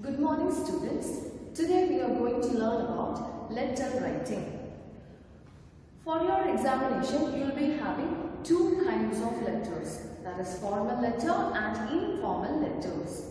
Good morning, students. Today we are going to learn about letter writing. For your examination, you will be having two kinds of letters, that is formal letter and informal letters.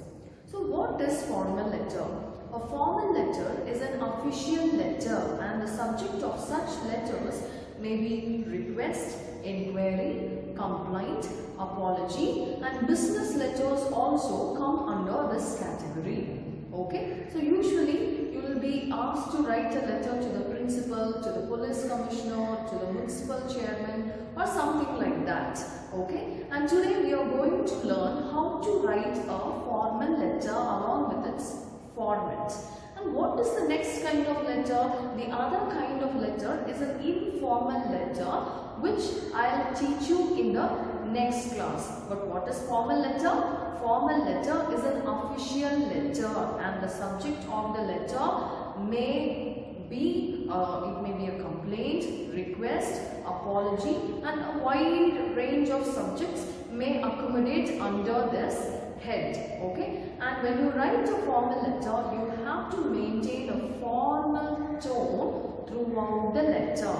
So what is formal letter? A formal letter is an official letter and the subject of such letters may be request, inquiry, complaint, apology, and business letters also come under this category. Okay, so usually you will be asked to write a letter to the principal, to the police commissioner, to the municipal chairman or something like that. Okay, and today we are going to learn how to write a formal letter along with its format. And what is the next kind of letter? The other kind of letter is an informal letter, which I'll teach you in the next class. But what is formal letter? Formal letter is an official letter and the subject of the letter may be, it may be a complaint, request, apology, and a wide range of subjects may accommodate under this head. Okay, and when you write a formal letter, you have to maintain a formal tone throughout the letter.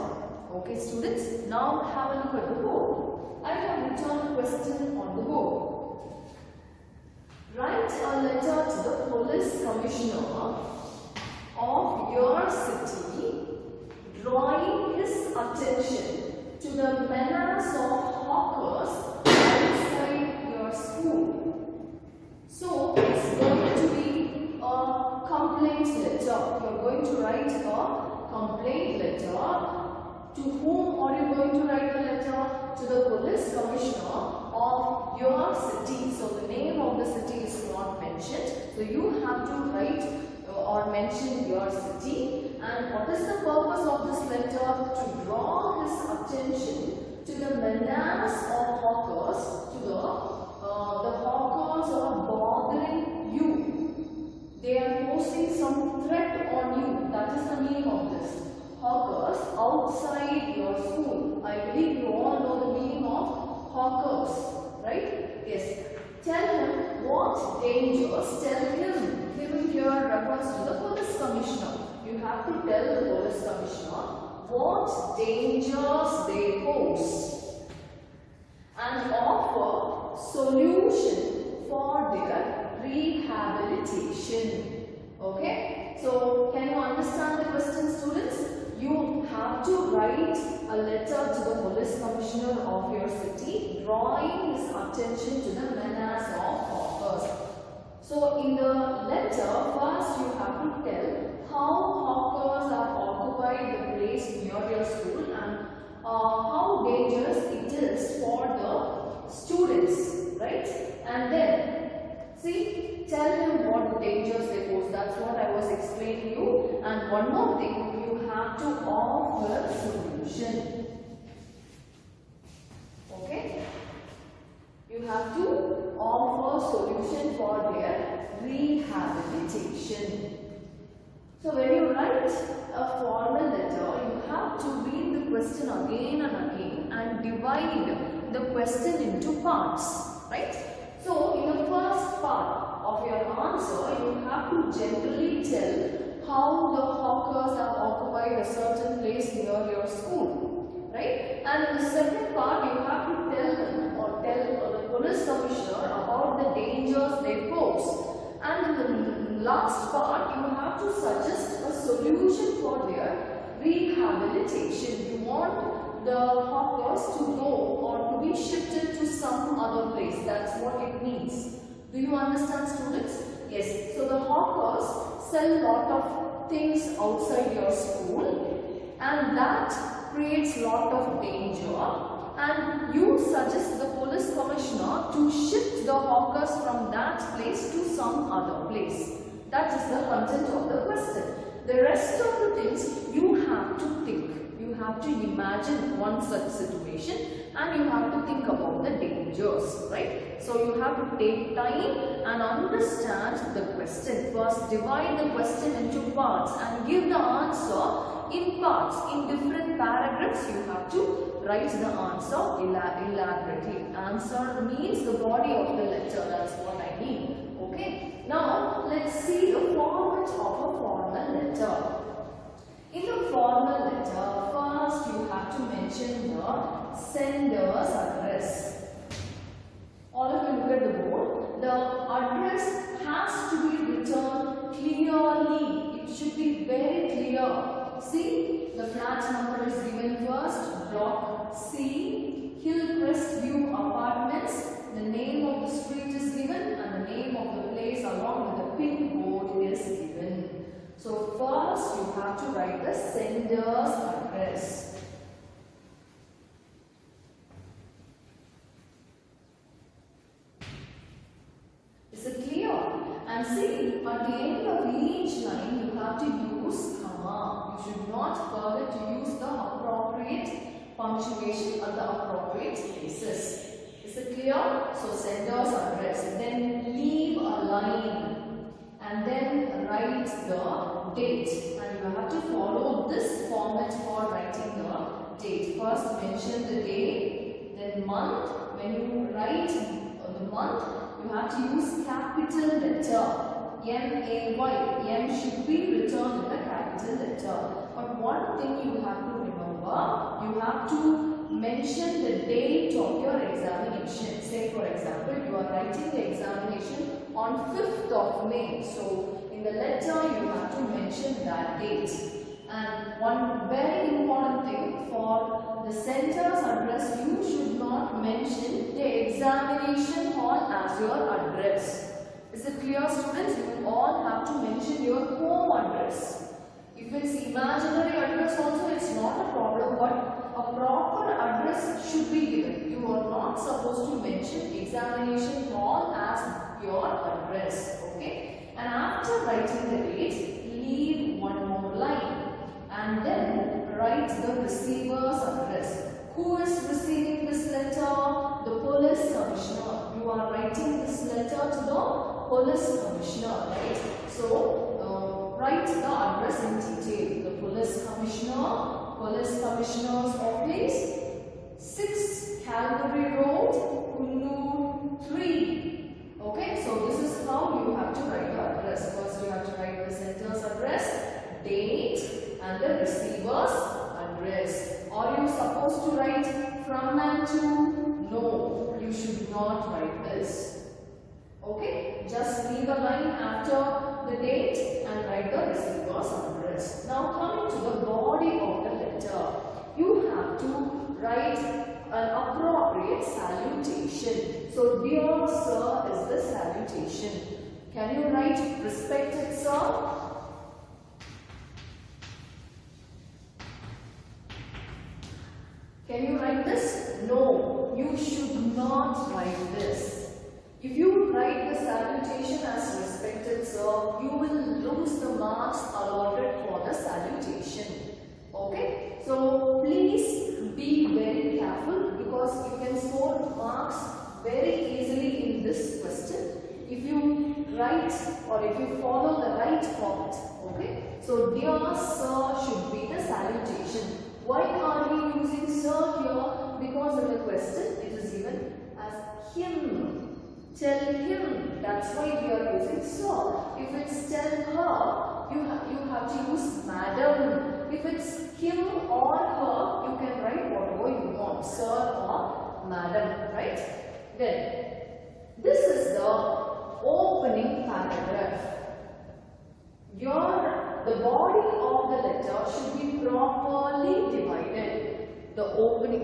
Okay, students, now have a look at the board. I have written a question on the board. Write a letter to the police commissioner of your city, drawing his attention to the menace of hawkers outside your school. So, it's going to be a complaint letter. You are going to write a complaint letter. To whom are you going to write the letter? To the police commissioner of your city. So, the name of the city is not mentioned. So, you have to write or mention your city. And what is the purpose of this letter? To draw his attention to the menace of hawkers, to the hawkers are bothering you. They are posing some threat on you. That is the meaning of this. Hawkers outside your school. I believe you all know the meaning of hawkers, right? Yes. Tell him what dangers. Tell him. Him here refers to the police commissioner. You have to tell the police commissioner what dangers they pose and offer solution for their rehabilitation. Okay? So, can you understand the question, students? You have to write a letter to the police commissioner of your city, drawing his attention to the menace of hawkers. So, in the letter, first you have to tell how hawkers have occupied the place near your school and how dangerous it is for the students, right? And then, see, tell him what dangers they pose. That's what I was explaining you. And one more thing, you have to offer solution. Okay? You have to offer solution for their rehabilitation. So when you write a formal letter, you have to read the question again and again and divide the question into parts, right? So in the first part of your answer, you have to generally tell how the hawkers have occupied a certain place near your school, right? And in the second part, you have to tell them or tell the police commissioner about the dangers they pose. And in the last part, you have to suggest a solution for their rehabilitation. You want the hawkers to go or to be shifted to some other place. That's what it means. Do you understand, students? Yes. So the hawkers sell a lot of things outside your school and that creates a lot of danger, and you suggest the police commissioner to shift the hawkers from that place to some other place. That is the content of the question. The rest of the things you have to think. You have to imagine one such situation and you have to think about the dangers, right? So you have to take time and understand the question. First, divide the question into parts and give the answer in parts. In different paragraphs, you have to write the answer elaborately. Answer means the body of the letter. That's what I mean. Okay. Now let's see the format of a formal letter. In the formal letter, first you have to mention the sender's address. All of you look at the board. The address has to be written clearly. It should be very clear. See, the flat number is given first. Block C, Hillcrest View Apartments. The name of the street is given and the name of the place along with the pin code is given. So first you have to write the sender's address. Is it clear? And see, at the end of each line you have to use comma. You should not forget to use the appropriate punctuation at the appropriate places. Is it clear? So sender's address. Then leave a line and then write the date. And you have to follow this format for writing the date. First mention the day, then month. When you write the month, you have to use capital letter. M-A-Y. M should be written in the capital letter. But one thing you have to remember, you have to mention the date of your examination. Say for example, you are writing the examination on 5th of May. So in the letter you have to mention that date. And one very important thing for the center's address, you should not mention the examination hall as your address. Is it clear, students? You will all have to mention your home address. If it's imaginary address also, it's not a problem, but a proper address should be given. You are not supposed to mention examination hall as your address. Okay? And after writing the date, leave one more line and then write the receiver's address. Who is receiving this letter? The police commissioner. You are writing this letter to the police commissioner, right? So, write the address in detail. The police commissioner's office, 6 Calvary Road, Kunnur 3. Okay, so this is how you have to write the address. First you have to write the sender's address, date and the receiver's address. Are you supposed to write from and to? No, you should not write this. Okay, just leave a line after the date and write the receiver's address. Now coming to the body of the letter, you have to write an appropriate salutation. So dear sir is the salutation. Can you write respected sir? Can you write this? No, you should not write this. If you write the salutation as respected sir, you will lose the marks allotted for the salutation. Okay? So please be very careful because you can score marks very easily in this question if you write or if you follow the right format. Okay? So dear sir should be the salutation. Why are we using sir here? Because in the question it is given as him. Tell him. That's why we are using sir. If it's tell her, you have to use madam. If it's him or her, you can write whatever you want, sir or madam, right? Then, this is the opening paragraph. The body of the letter should be properly divided.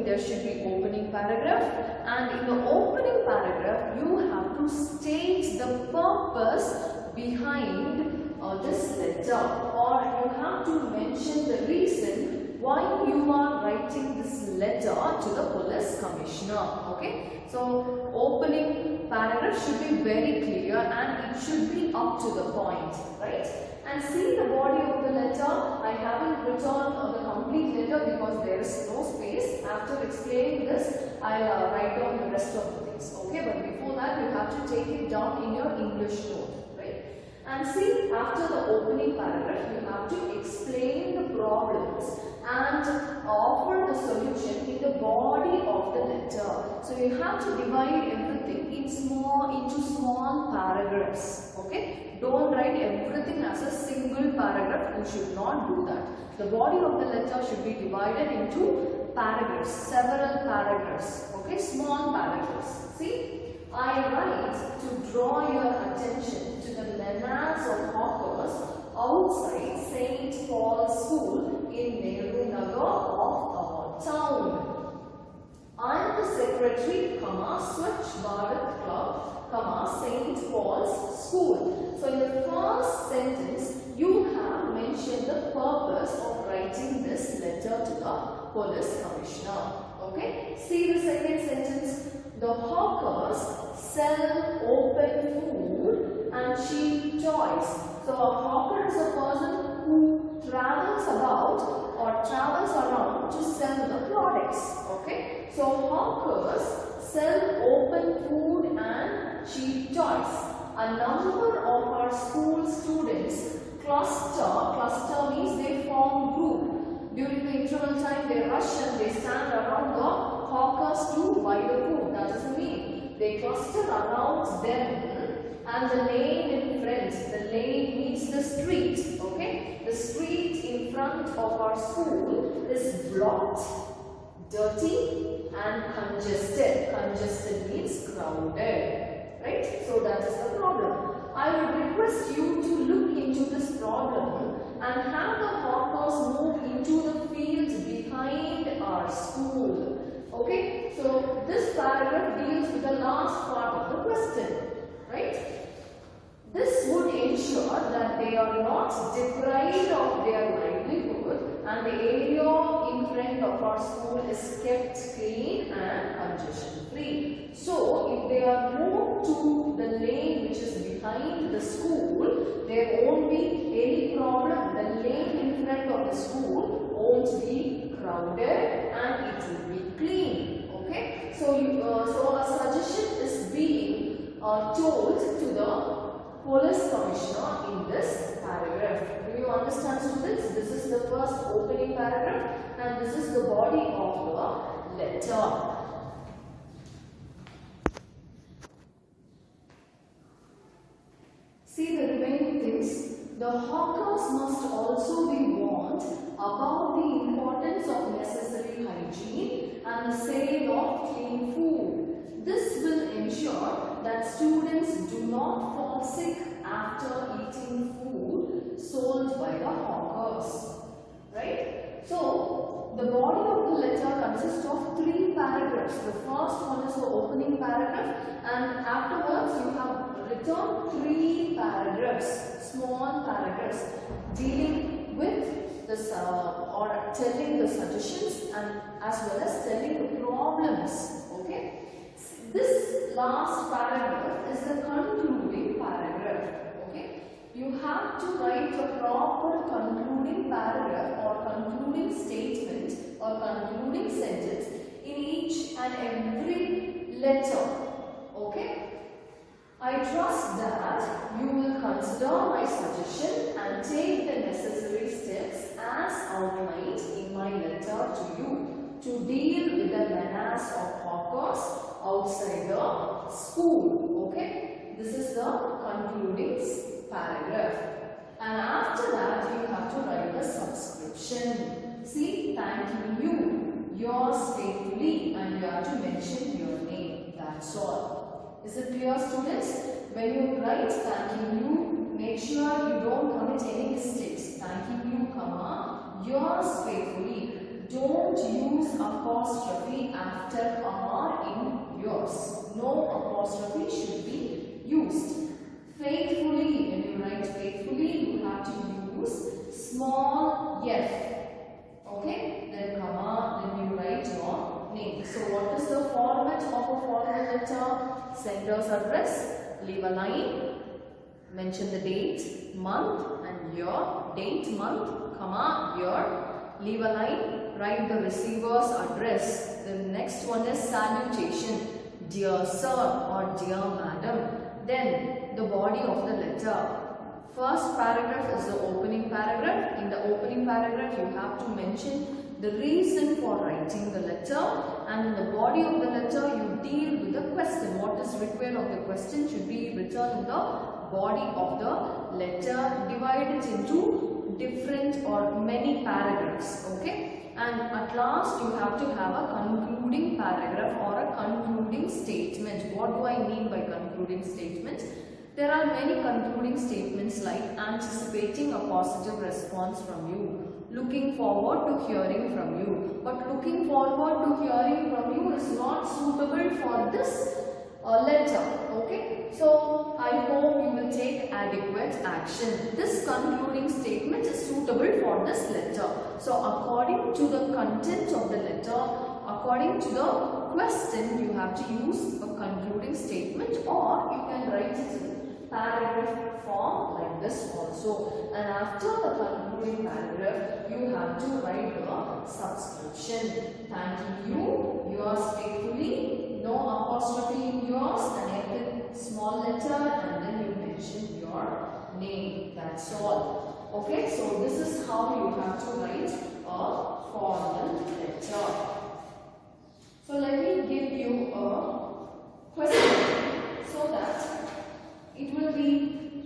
There should be opening paragraph, and in the opening paragraph you have to state the purpose behind this letter, or you have to mention the reason why you are writing this letter to the police commissioner. Okay, so opening paragraph should be very clear and it should be up to the point, right? And see the body of the letter. I haven't written the complete letter because there is no space. After explaining this, I'll write down the rest of the things. Okay, but before that, you have to take it down in your English note, right? And see, after the opening paragraph, you have to explain the problems and offer the solution in the body of the letter. letter. So you have to divide everything into small paragraphs. Okay? Don't write everything as a single paragraph. You should not do that. The body of the letter should be divided into paragraphs, several paragraphs. Okay? Small paragraphs. See? I write to draw your attention to the menace of hawkers outside St. Paul's School in Nehru Nagar of our town. I am the secretary, Swachh Bharat Club, St. Paul's School. So in the first sentence, you have mentioned the purpose of writing this letter to the police commissioner. Okay? See the second sentence. The hawkers sell open food and cheap toys. So a hawker is a person who travels about or travels around to sell the products. Okay? So hawkers sell open food and cheap toys. A number of our school students cluster means they form group. During the interval time they rush and they stand around the hawkers to buy the food. That is the meaning. They cluster around them. And the lane in front, the lane means the street. Okay? The street in front of our school is blocked, dirty and congested. Congested means crowded. Right? So that is the problem. I would request you to look into this problem and have the hawkers move into the fields behind our school. Okay? So this paragraph deals with the last part of the question. Right? This would ensure that they are not deprived of their livelihood and the area in front of our school is kept clean and congestion free. So, if they are moved to the lane which is behind the school, there won't be any problem. The lane in front of the school won't be crowded and it will be clean. Okay? So, so a suggestion is being told to the police commissioner in this paragraph. Do you understand, students? This is the first opening paragraph and this is the body of the letter. See the remaining things. The hawkers must also be warned about the importance of necessary hygiene and the sale of clean food. This will ensure that students do not fall sick after eating food sold by the hawkers. Right? So, the body of the letter consists of 3 paragraphs. The first one is the opening paragraph and afterwards you have written 3 paragraphs, small paragraphs dealing with this or telling the suggestions and as well as telling the problems. Okay? This last paragraph is the concluding paragraph. Okay? You have to write a proper concluding paragraph or concluding statement or concluding sentence in each and every letter. Okay? I trust that you will consider my suggestion and take the necessary steps as outlined in my letter to you to deal with the menace of hawkers outside the school. Okay? This is the concluding paragraph. And after that, you have to write the subscription. See, thanking you, yours faithfully, and you have to mention your name. That's all. Is it clear, students? When you write thanking you, make sure you don't commit any mistakes. Thanking you, comma, yours faithfully. Don't use apostrophe after R in yours. No apostrophe should be used. Faithfully, when you write faithfully, you have to use small f. Okay? Then comma, then you write your name. So what is the format of a formal letter? Sender's address, leave a line, mention the date, month and year, date, month, comma, year, leave a line, write the receiver's address. The next one is salutation, dear sir or dear madam. Then the body of the letter. First paragraph is the opening paragraph. In the opening paragraph, you have to mention the reason for writing the letter and in the body of the letter you deal with the question. What is required of the question should be written in the body of the letter. Divide it into different or many paragraphs. Okay, and at last you have to have a concluding paragraph or a concluding statement. What do I mean by concluding statement? There are many concluding statements like anticipating a positive response from you, looking forward to hearing from you. But looking forward to hearing from you is not suitable for this letter. Okay, so I hope you will take adequate action. This concluding statement is suitable for this letter. So according to the content of the letter, according to the question, you have to use a concluding statement, or you can write it in paragraph form like this also. And after the concluding paragraph, you have to write the subscription. Thank you. Yours faithfully. No apostrophe in yours, and every small letter, and then you mention your name. That's all. Okay, so this is how you have to write a formal letter. So let me give you a question so that it will be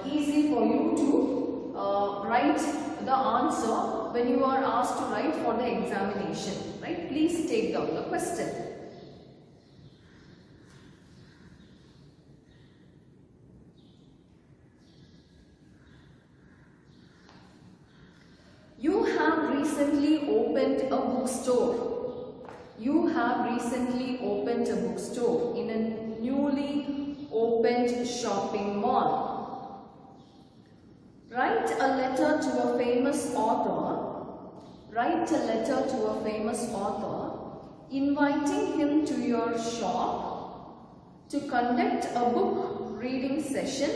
easy for you to write the answer when you are asked to write for the examination. Right? Please take down the question. You have recently opened a bookstore. You have recently opened a bookstore in a newly opened shopping mall. Write a letter to a famous author. Write a letter to a famous author, inviting him to your shop to conduct a book reading session.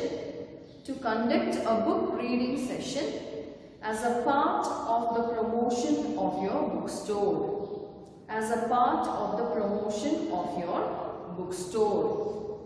To conduct a book reading session as a part of the promotion of your bookstore. As a part of the promotion of your bookstore.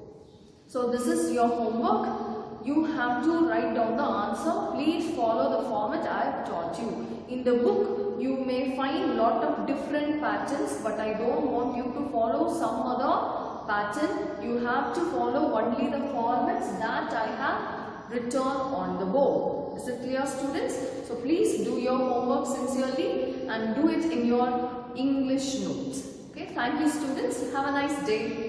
So this is your homework. You have to write down the answer. Please follow the format I have taught you. In the book, you may find lot of different patterns, but I don't want you to follow some other pattern. You have to follow only the formats that I have written on the board. Is it clear, students? So please do your homework sincerely and do it in your English notes. Okay, thank you, students. Have a nice day.